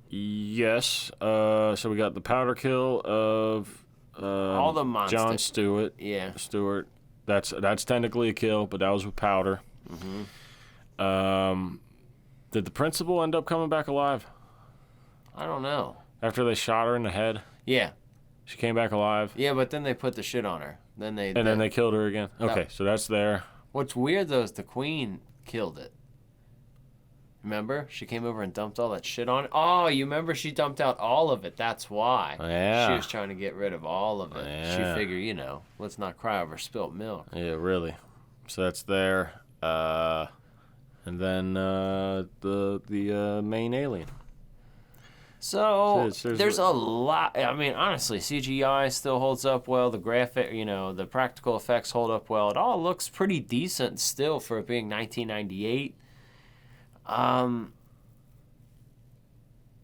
Yes. So we got the powder kill of All the monsters. John Stewart. Yeah. Stewart. That's technically a kill, but that was with powder. Mm-hmm. Did the principal end up coming back alive I don't know. after they shot her in the head? Yeah. She came back alive. Yeah, but then they put the shit on her. Then they And then they killed her again. Okay, so that's there. What's weird though is the queen killed it. Remember? She came over and dumped all that shit on it. Oh, you remember she dumped out all of it. That's why. Yeah. She was trying to get rid of all of it. Yeah. She figured, let's not cry over spilt milk. Yeah, really. So that's there. And then the main alien. So There's there's a lot. I mean, honestly, CGI still holds up well. The graphic, the practical effects hold up well. It all looks pretty decent still for it being 1998. I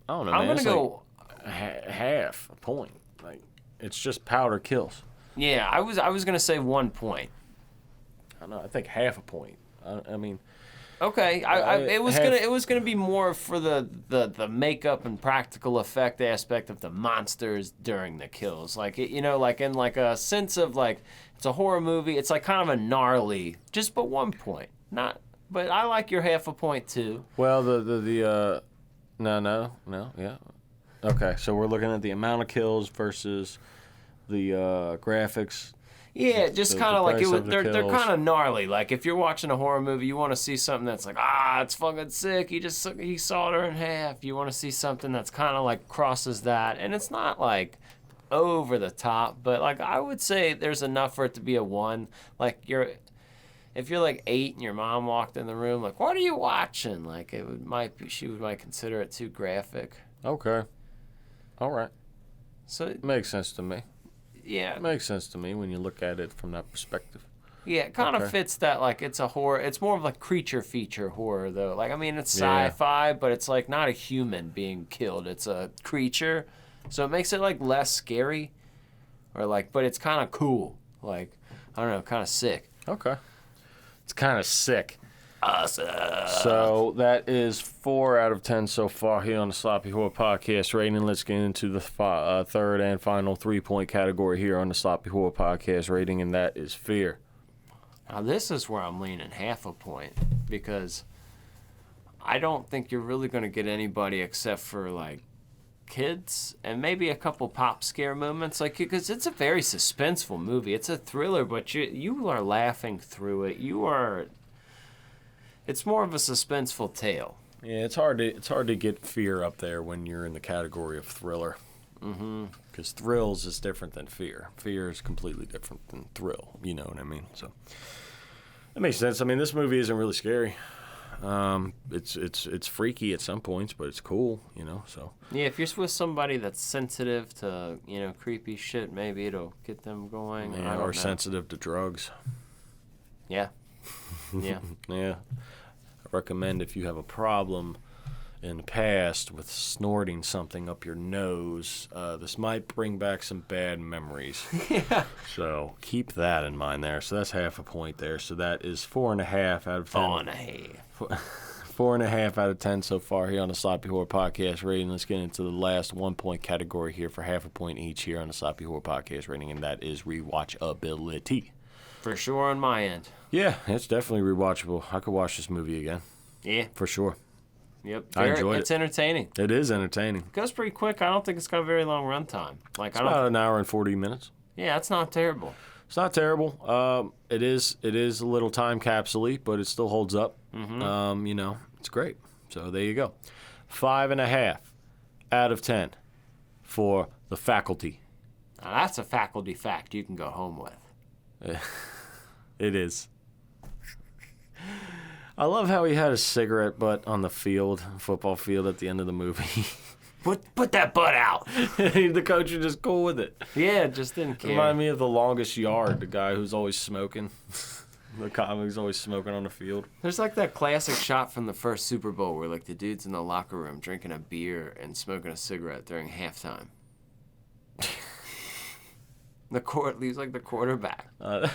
don't know, man. I'm gonna It's go. like half a point. Like, it's just powder kills. Yeah, I was gonna say 1 point. I don't know. I think half a point. I mean, Okay, it was gonna be more for the makeup and practical effect aspect of the monsters during the kills, like like in like a sense of like it's a horror movie. It's like kind of a gnarly, just but 1 point, not. But I like your half a point too. well, no, yeah. Okay, so we're looking at the amount of kills versus the graphics. Yeah, just The kind of like price it was. of the They're kills. kind of gnarly. Like if you're watching a horror movie, you want to see something that's like it's fucking sick. He sawed her in half. You want to see something that's kind of like crosses that, and it's not like over the top, but like I would say there's enough for it to be a 1. Like if you're like 8 and your mom walked in the room, like what are you watching? Like she might consider it too graphic. Okay. All right. So Makes sense to me. yeah, It makes sense to me when you look at it from that perspective. yeah, it kind of Okay. fits that. Like it's a horror. It's more of like creature feature horror though. Like I mean, it's Yeah. sci-fi, but it's like not a human being killed. It's a creature, so it makes it like less scary, or like, but it's kind of cool. Like I don't know, kind of sick. Okay. It's kind of sick. Awesome. So that is 4 out of 10 so far here on the Sloppy Horror Podcast rating. Let's get into the third and final 3-point category here on the Sloppy Horror Podcast rating, and that is fear. Now this is where I'm leaning half a point because I don't think you're really going to get anybody except for like kids and maybe a couple pop scare moments, like because it's a very suspenseful movie. It's a thriller, but you are laughing through it. It's more of a suspenseful tale. Yeah, it's hard to get fear up there when you're in the category of thriller. Mm-hmm. Because thrills is different than fear. Fear is completely different than thrill. You know what I mean? So that makes sense. I mean, this movie isn't really scary. It's freaky at some points, but it's cool. So Yeah, if you're with somebody that's sensitive to creepy shit, maybe it'll get them going. I yeah, don't or know. sensitive to drugs. Yeah. Yeah. Yeah. I recommend if you have a problem in the past with snorting something up your nose, this might bring back some bad memories. Yeah. So keep that in mind there. So that's half a point there. So that is 4.5 out of 10. 4.5. 4.5 out of 10 so far here on the Sloppy Horror Podcast rating. Let's get into the last 1-point category here for half a point each here on the Sloppy Horror Podcast rating, and that is Rewatch Ability. For sure on my end. Yeah, it's definitely rewatchable. I could watch this movie again, Yeah. for sure. Yep. I enjoyed It's entertaining. It is entertaining. It goes pretty quick. I don't think it's got a very long runtime. Like It's I don't. about an hour and 40 minutes. Yeah, it's not terrible. It's not terrible. It is a little time capsule-y, but it still holds up. Mm-hmm. It's great. So there you go. 5.5 out of 10 for The Faculty. Now, that's a faculty fact you can go home with. It is. I love how he had a cigarette butt on the football field at the end of the movie. Put that butt out. The coach was just cool with it. Yeah, just didn't care. Remind me of The Longest Yard, the guy who's always smoking. The comic who's always smoking on the field. There's like that classic shot from the first Super Bowl where like the dude's in the locker room drinking a beer and smoking a cigarette during halftime. He's like the quarterback. It's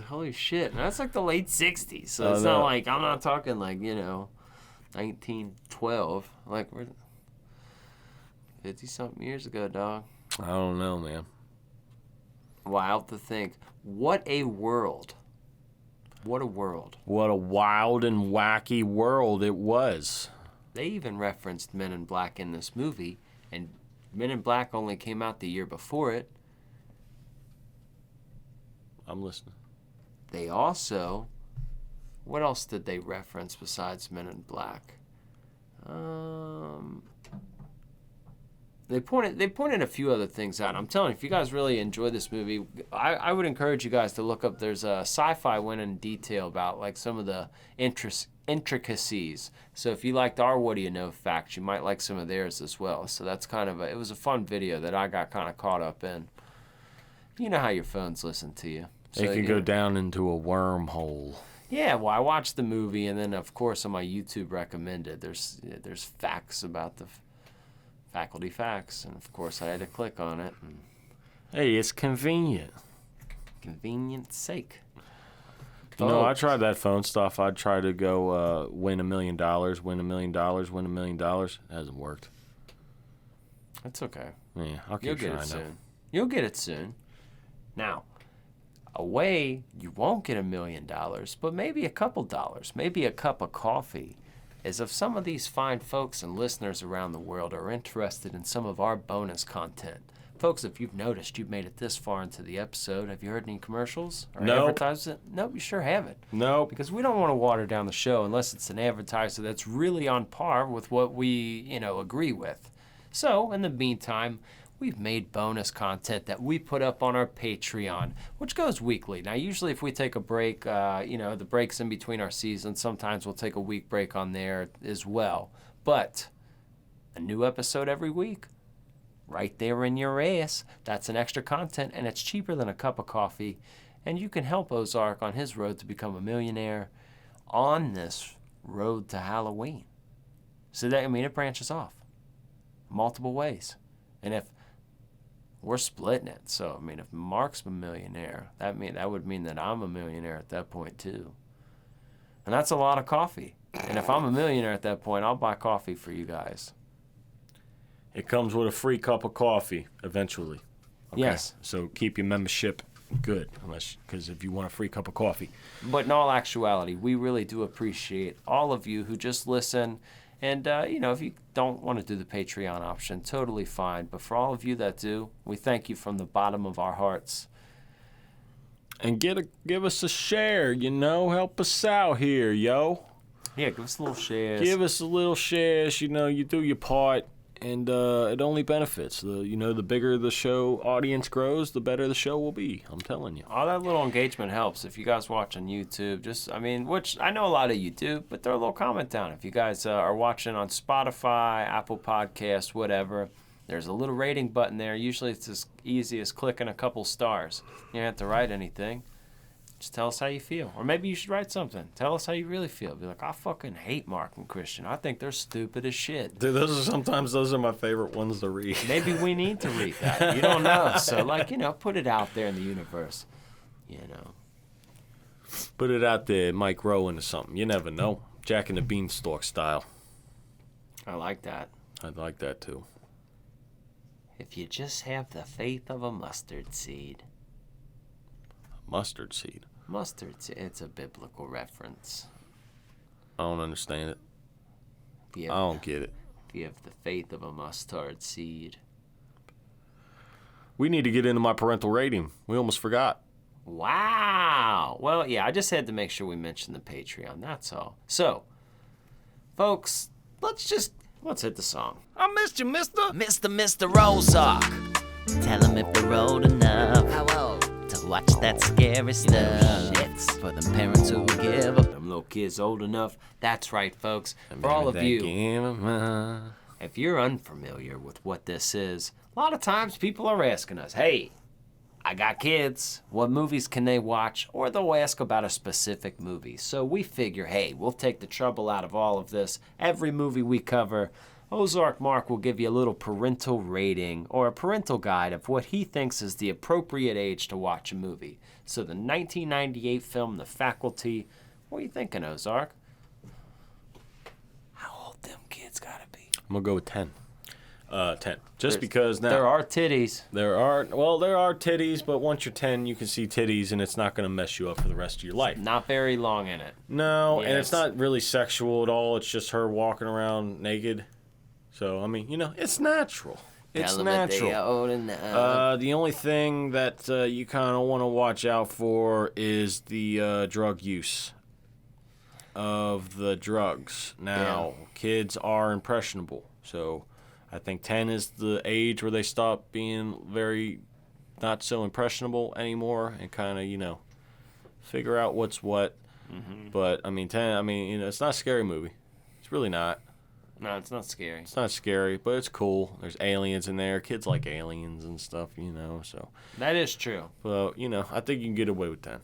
holy shit. And that's like the late 60s. So it's not like, I'm not talking like, 1912. Like, we're 50-something years ago, dog. I don't know, man. Wild to think. What a world. What a world. What a wild and wacky world it was. They even referenced Men in Black in this movie, and Men in Black only came out the year before it. I'm listening. They also, what else did they reference besides Men in Black? They pointed a few other things out. I'm telling you, if you guys really enjoy this movie, I would encourage you guys to look up. There's a sci-fi went in detail about like some of the intricacies. So if you liked our What Do You Know facts, you might like some of theirs as well. So that's kind of it was a fun video that I got kind of caught up in. You know how your phones listen to you. So, It can go down into a wormhole. Yeah, well, I watched the movie, and then of course on my YouTube recommended, there's facts about the faculty facts, and of course I had to click on it. And Hey, it's convenient. convenience sake. You know, I tried that phone stuff. I'd try to go win $1 million, win $1 million, win $1 million. It hasn't worked. It's okay. Yeah, I'll You'll keep get trying it though. soon. You'll get it soon. Now, a way you won't get $1 million, but maybe a couple dollars, maybe a cup of coffee, is if some of these fine folks and listeners around the world are interested in some of our bonus content. Folks, if you've noticed you've made it this far into the episode, have you heard any commercials or Nope. advertisements? Nope, you sure haven't. Nope. Because we don't want to water down the show unless it's an advertiser that's really on par with what we, agree with. So, in the meantime, we've made bonus content that we put up on our Patreon, which goes weekly. Now, usually if we take a break, the breaks in between our seasons, sometimes we'll take a week break on there as well. But a new episode every week, right there in your ass. That's an extra content, and it's cheaper than a cup of coffee. And you can help Ozark on his road to become a millionaire on this road to Halloween. So that, it branches off multiple ways. And if we're splitting it, so if Mark's a millionaire, that would mean that I'm a millionaire at that point too. And that's a lot of coffee. And if I'm a millionaire at that point, I'll buy coffee for you guys. It comes with a free cup of coffee eventually. Okay? Yes. So keep your membership good, because if you want a free cup of coffee. But in all actuality, we really do appreciate all of you who just listen. And, if you don't want to do the Patreon option, totally fine. But for all of you that do, we thank you from the bottom of our hearts. And give us a share, help us out here, yo. Yeah, give us a little shares. Give us a little shares, you do your part, and it only benefits. The bigger the show audience grows, the better the show will be. I'm telling you. All that little engagement helps. If you guys watch on YouTube, which I know a lot of you do, but throw a little comment down. If you guys are watching on Spotify, Apple Podcasts, whatever, there's a little rating button there. Usually it's as easy as clicking a couple stars. You don't have to write anything. Just tell us how you feel. Or maybe you should write something. Tell us how you really feel. Be like, I fucking hate Mark and Christian. I think they're stupid as shit. Dude, those are my favorite ones to read. Maybe we need to read that. You don't know. So, put it out there in the universe. Put it out there, it might grow into something. You never know. Jack and the Beanstalk style. I like that. I'd like that too. If you just have the faith of a mustard seed. Mustard seed. Mustard seed. It's a biblical reference. I don't understand it. I don't get it. If you have the faith of a mustard seed. We need to get into my parental rating. We almost forgot. Wow. Well, yeah, I just had to make sure we mentioned the Patreon. That's all. So, folks, let's hit the song. I missed you, Mr. Ozark. Tell him if they're old enough. How old? To watch that scary stuff. It's for the parents who give up. Them little kids old enough. That's right, folks. For all of you, if you're unfamiliar with what this is, a lot of times people are asking us, hey, I got kids. What movies can they watch? Or they'll ask about a specific movie. So we figure, hey, we'll take the trouble out of all of this. Every movie we cover, Ozark Mark will give you a little parental rating or a parental guide of what he thinks is the appropriate age to watch a movie. So the 1998 film, The Faculty, what are you thinking, Ozark? How old them kids gotta be? I'm going to go with 10. 10. Because now... There are titties. There are titties, but once you're 10, you can see titties, and it's not going to mess you up for the rest of your life. Not very long in it. No, Yes. and it's not really sexual at all. It's just her walking around naked. So, it's natural. It's Tell 'em that they natural. old enough. The only thing that you kind of want to watch out for is the drug use of the drugs. Now, kids are impressionable, so I think 10 is the age where they stop being very not so impressionable anymore and kind of, figure out what's what. Mm-hmm. But, 10, it's not a scary movie. It's really not. No, it's not scary. It's not scary, but it's cool. There's aliens in there. Kids like aliens and stuff, so. That is true. Well, I think you can get away with 10.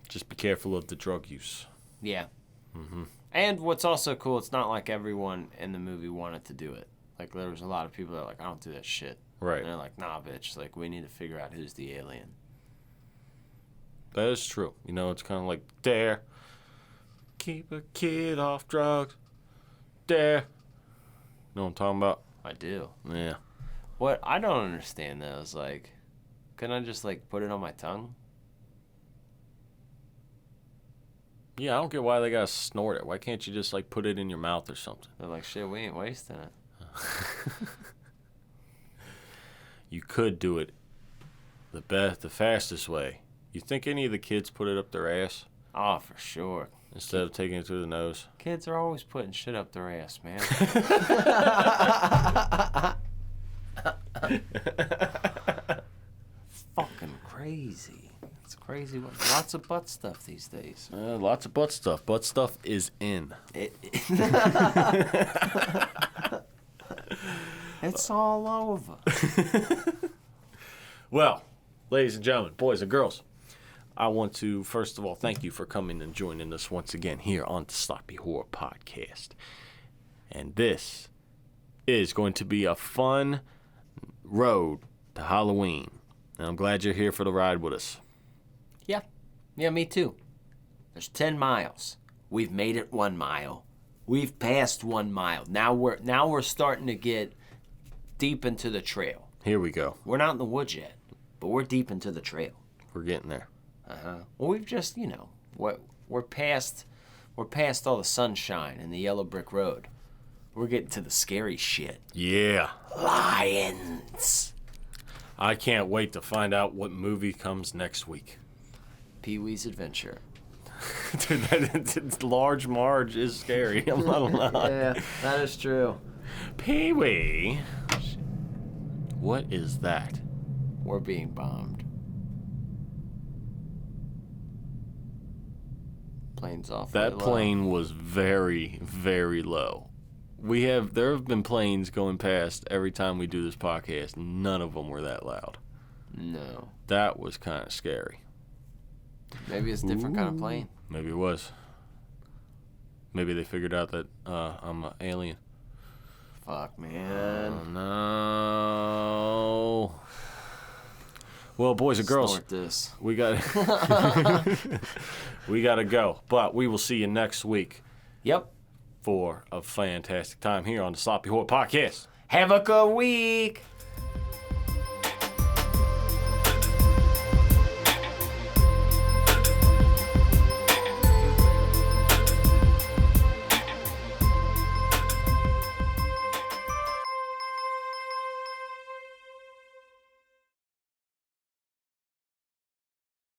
Just be careful of the drug use. Yeah. Mm-hmm. And what's also cool, it's not like everyone in the movie wanted to do it. Like, there was a lot of people that are like, I don't do that shit. Right. And they're like, nah, bitch. Like, we need to figure out who's the alien. That is true. It's kind of like, dare. Keep a kid off drugs. Dare. Know what I'm talking about? I do. Yeah. What I don't understand, though, is like, couldn't I just, like, put it on my tongue? Yeah, I don't get why they gotta snort it. Why can't you just, like, put it in your mouth or something? They're like, shit, we ain't wasting it. You could do it the fastest way. You think any of the kids put it up their ass Oh, for sure. instead of taking it through the nose? Kids are always putting shit up their ass, man. Fucking crazy. It's crazy. Lots of butt stuff these days. Lots of butt stuff. Butt stuff is in. It's all over. Well, ladies and gentlemen, boys and girls, I want to, first of all, thank you for coming and joining us once again here on the Sloppy Horror Podcast. And this is going to be a fun road to Halloween. And I'm glad you're here for the ride with us. Yeah. Yeah, me too. There's 10 miles. We've made it 1 mile. We've passed 1 mile. Now we're starting to get deep into the trail. Here we go. We're not in the woods yet, but we're deep into the trail. We're getting there. Well, we've just, we're past all the sunshine and the yellow brick road. We're getting to the scary shit. Yeah. Lions. I can't wait to find out what movie comes next week. Pee-wee's Adventure. Dude, that Large Marge is scary. I'm not lying. Yeah, that is true. Pee-wee. What is that? We're being bombed. Plane's off. That really low. plane was very, very low. There have been planes going past every time we do this podcast. None of them were that loud. No. That was kind of scary. Maybe it's a different kind of plane. Maybe it was. Maybe they figured out that I'm an alien. Fuck, man. Oh, no. Well, boys and girls, Snort this. we got we got to go. But we will see you next week Yep. for a fantastic time here on the Sloppy Horror Podcast. Have a good week.